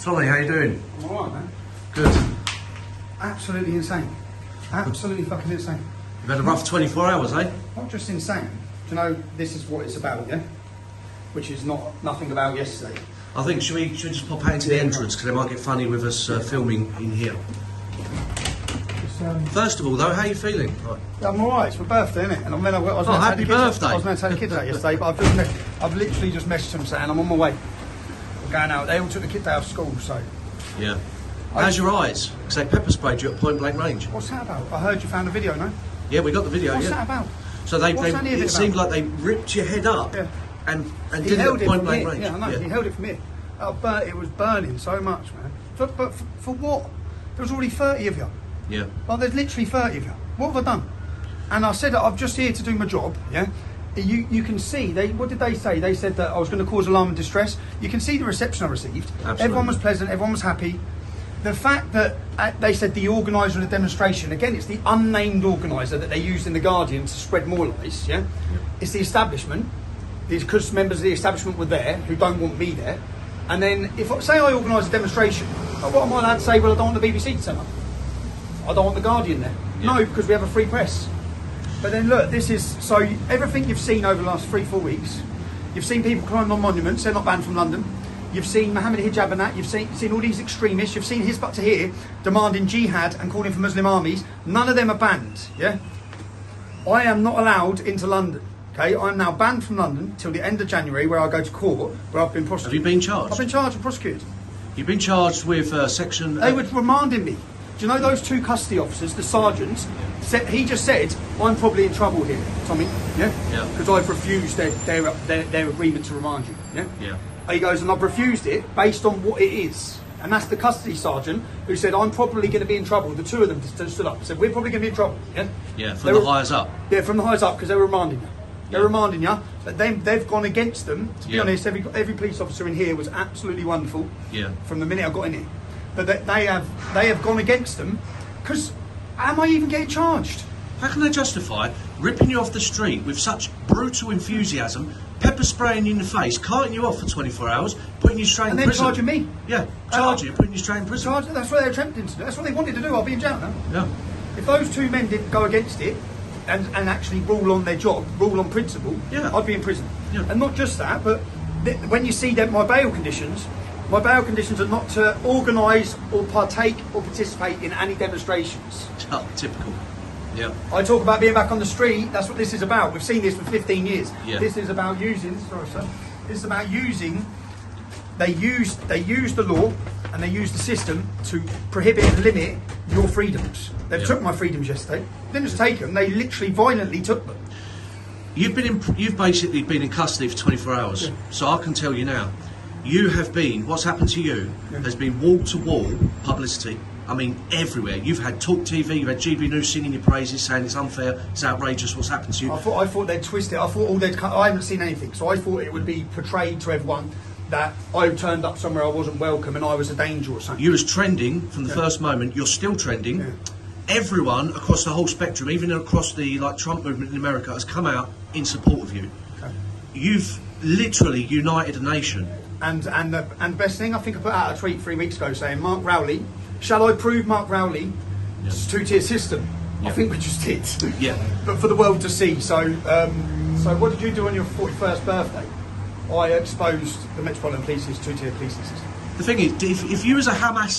Tommy, how you doing? I'm alright, man. Good. Absolutely insane. Absolutely fucking insane. You've had a rough 24 hours, eh? Not just insane. Do you know, this is what it's about, yeah? Which is nothing about yesterday. I think, should we just pop out into the entrance, because they might get funny with us filming in here. First of all, though, how are you feeling? Right. I'm alright, it's my birthday, innit? And I was happy birthday! I was meant to take the kids out yesterday, but I've literally just messaged them saying I'm on my way. We're going out. They all took the kids out of school, so... Yeah. How's your eyes? Because they pepper sprayed you at point blank range. What's that about? I heard you found a video, no? Yeah, we got the video, What's that about? So it seemed like they ripped your head up and did it at point blank range. Yeah, I know, he held it from here. It was burning so much, man. But for what? There was already 30 of you. Yeah. Like, there's literally 30 of you. What have I done? And I said that I'm just here to do my job, yeah? You can see, what did they say? They said that I was going to cause alarm and distress. You can see the reception I received. Absolutely. Everyone was pleasant, everyone was happy. The fact that they said the organiser of the demonstration, again, it's the unnamed organiser that they used in The Guardian to spread more lies, yeah? It's the establishment, because members of the establishment were there, who don't want me there. And then, say I organise a demonstration, what am I allowed to say? Well, I don't want the BBC to turn up. I don't want The Guardian there. Yeah. No, because we have a free press. But then look, this is, so everything you've seen over the last 3-4 weeks, you've seen people climbing on monuments, they're not banned from London. You've seen Mohammed Hijab and that, you've seen all these extremists, you've seen Hizb ut-Tahrir demanding jihad and calling for Muslim armies. None of them are banned, yeah? I am not allowed into London, okay? I'm now banned from London till the end of January, where I go to court, where I've been prosecuted. Have you been charged? I've been charged and prosecuted. You've been charged with section... They were remanding me. Do you know those two custody officers, the sergeants? He just said, I'm probably in trouble here, Tommy, yeah? Yeah. Because I've refused their agreement to remand you, yeah? Yeah. He goes, and I've refused it based on what it is. And that's the custody sergeant who said, I'm probably going to be in trouble. The two of them stood up and said, we're probably going to be in trouble, yeah? Yeah, from the highs up. Yeah, from the highs up, because they were remanding you. They're remanding you, but they've gone against them. To be honest, every police officer in here was absolutely wonderful. Yeah. From the minute I got in here. But they have gone against them, because am I even getting charged? How can they justify ripping you off the street with such brutal enthusiasm, pepper spraying you in the face, carting you off for 24 hours, putting you straight in prison? And then charging me? Yeah, charging you, putting you straight in prison. That's what they're attempting to do. That's what they wanted to do. I'll be in jail now. Yeah. If those two men didn't go against it and actually rule on their job, rule on principle, I'd be in prison. Yeah. And not just that, but when you see my bail conditions are not to organise or partake or participate in any demonstrations. Oh, typical. Yeah. I talk about being back on the street. That's what this is about. We've seen this for 15 years. Yeah. This is about using. Sorry, sir. This is about using. They use the law and they use the system to prohibit and limit your freedoms. They took my freedoms yesterday. They didn't just take them. They literally violently took them. You've basically been in custody for 24 hours. Yeah. So I can tell you now, you have been. What's happened to you has been wall-to-wall publicity. I mean, everywhere. You've had Talk TV, you've had GB News singing your praises, saying it's unfair, it's outrageous what's happened to you. I thought they'd twist it. I haven't seen anything, so I thought it would be portrayed to everyone that I turned up somewhere I wasn't welcome and I was a danger or something. You was trending from the first moment. You're still trending. Yeah. Everyone across the whole spectrum, even across the Trump movement in America, has come out in support of you. Okay. You've literally united a nation. And the best thing, I think I put out a tweet 3 weeks ago saying, Mark Rowley, shall I prove Mark Rowley it's a two-tier system? I think we just did. Yeah. But for the world to see. So what did you do on your 41st birthday? I exposed the Metropolitan Police's two-tier police system. The thing is, if you was a Hamas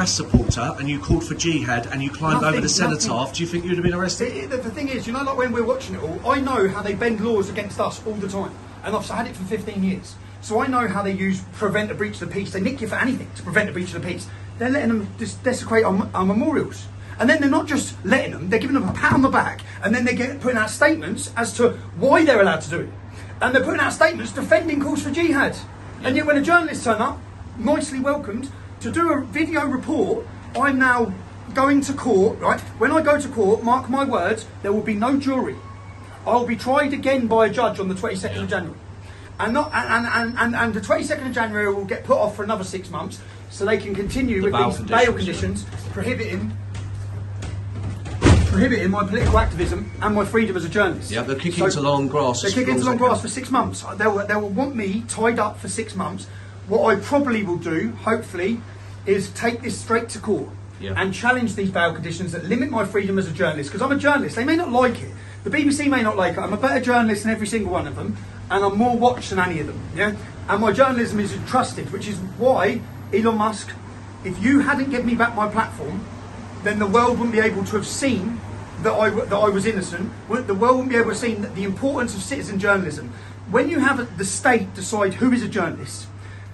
supporter, and you called for jihad and you climbed over the cenotaph, do you think you'd have been arrested? The thing is, you know, like when we're watching it all, I know how they bend laws against us all the time. And I've had it for 15 years. So I know how they prevent a breach of the peace. They nick you for anything to prevent a breach of the peace. They're letting them just desecrate our memorials. And then they're not just letting them, they're giving them a pat on the back, and then they're putting out statements as to why they're allowed to do it. And they're putting out statements defending calls for jihad. Yeah. And yet when a journalist turn up, nicely welcomed, to do a video report, I'm now going to court, right? When I go to court, mark my words, there will be no jury. I'll be tried again by a judge on the 22nd of January. And the 22nd of January will get put off for another 6 months, so they can continue with these bail conditions, prohibiting my political activism and my freedom as a journalist. Yeah, they're kicking into long grass. They're kicking into long grass for 6 months. They will want me tied up for 6 months what I probably will do, hopefully, is take this straight to court and challenge these bail conditions that limit my freedom as a journalist. Because I'm a journalist. They may not like it. The BBC may not like it. I'm a better journalist than every single one of them, and I'm more watched than any of them. Yeah, and my journalism is trusted, which is why Elon Musk, if you hadn't given me back my platform, then the world wouldn't be able to have seen that I was innocent. The world wouldn't be able to see the importance of citizen journalism. When you have the state decide who is a journalist,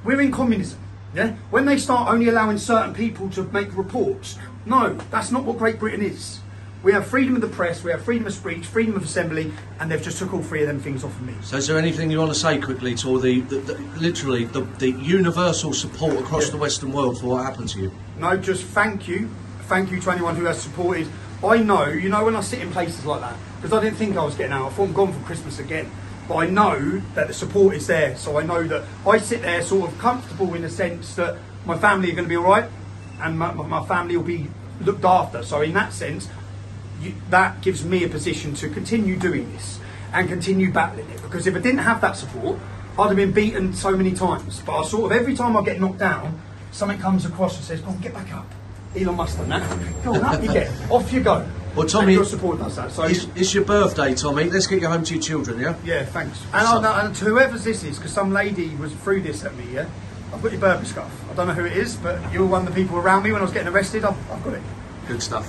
we're in communism. Yeah. When they start only allowing certain people to make reports, no, that's not what Great Britain is. We have freedom of the press, we have freedom of speech, freedom of assembly, and they've just took all three of them things off of me. So is there anything you want to say quickly to all literally the universal support across the Western world for what happened to you? No, just thank you to anyone who has supported. I know, when I sit in places like that, because I didn't think I was getting out, I thought I'm gone for Christmas again. But I know that the support is there, so I know that I sit there sort of comfortable in the sense that my family are going to be all right, and my family will be looked after. So in that sense, that gives me a position to continue doing this and continue battling it. Because if I didn't have that support, I'd have been beaten so many times. But I sort of, every time I get knocked down, something comes across and says, "Go on, get back up." Elon Musk done that. Go on, up you get. Off you go. Well, Tommy, your support does that. So it's your birthday, Tommy. Let's get you home to your children, yeah? Yeah, thanks. And to whoever's this is, because some lady was threw this at me, yeah? I've got your Burberry scarf. I don't know who it is, but you're one of the people around me when I was getting arrested. I've got it. Good stuff.